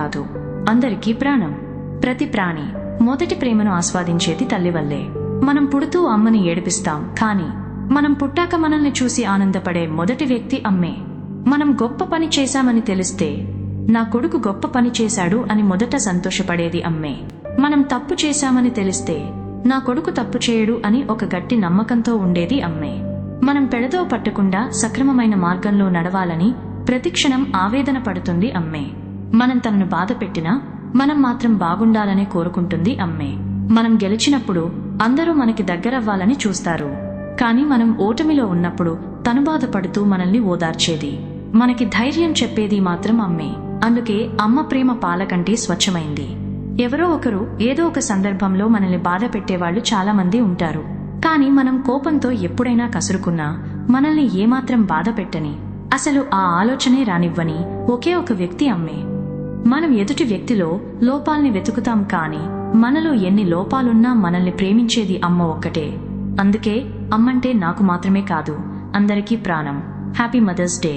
కాదు, అందరికీ ప్రాణం. ప్రతి ప్రాణి మొదటి ప్రేమను ఆస్వాదించేది తల్లి వల్లే. మనం పుడుతూ అమ్మని ఏడిపిస్తాం, కానీ మనం పుట్టాక మనల్ని చూసి ఆనందపడే మొదటి వ్యక్తి అమ్మే. మనం గొప్ప పని చేశామని తెలిస్తే, నా కొడుకు గొప్ప పని చేశాడు అని మొదట సంతోషపడేది అమ్మే. మనం తప్పు చేశామని తెలిస్తే, నా కొడుకు తప్పు చేయడు అని ఒక గట్టి నమ్మకంతో ఉండేది అమ్మే. మనం పెడతో పట్టకుండా సక్రమమైన మార్గంలో నడవాలని ప్రతిక్షణం ఆవేదన పడుతుంది అమ్మే. మనం తనను బాధ పెట్టినా మనం మాత్రం బాగుండాలనే కోరుకుంటుంది అమ్మే. మనం గెలిచినప్పుడు అందరూ మనకి దగ్గరవ్వాలని చూస్తారు, కానీ మనం ఓటమిలో ఉన్నప్పుడు తను బాధపడుతూ మనల్ని ఓదార్చేది, మనకి ధైర్యం చెప్పేది మాత్రం అమ్మే. అందుకే అమ్మ ప్రేమ పాల కంటే స్వచ్ఛమైంది. ఎవరో ఒకరు ఏదో ఒక సందర్భంలో మనల్ని బాధ పెట్టేవాళ్లు చాలా మంది ఉంటారు, కానీ మనం కోపంతో ఎప్పుడైనా కసురుకున్నా మనల్ని ఏమాత్రం బాధ పెట్టని, అసలు ఆ ఆలోచనే రానివ్వని ఒకే ఒక వ్యక్తి అమ్మే. మనం ఎదుటి వ్యక్తిలో లోపాల్ని వెతుకుతాం, కానీ మనలో ఎన్ని లోపాలున్నా మనల్ని ప్రేమించేది అమ్మ ఒక్కటే. అందుకే అమ్మంటే నాకు మాత్రమే కాదు, అందరికీ ప్రాణం. Happy mother's day.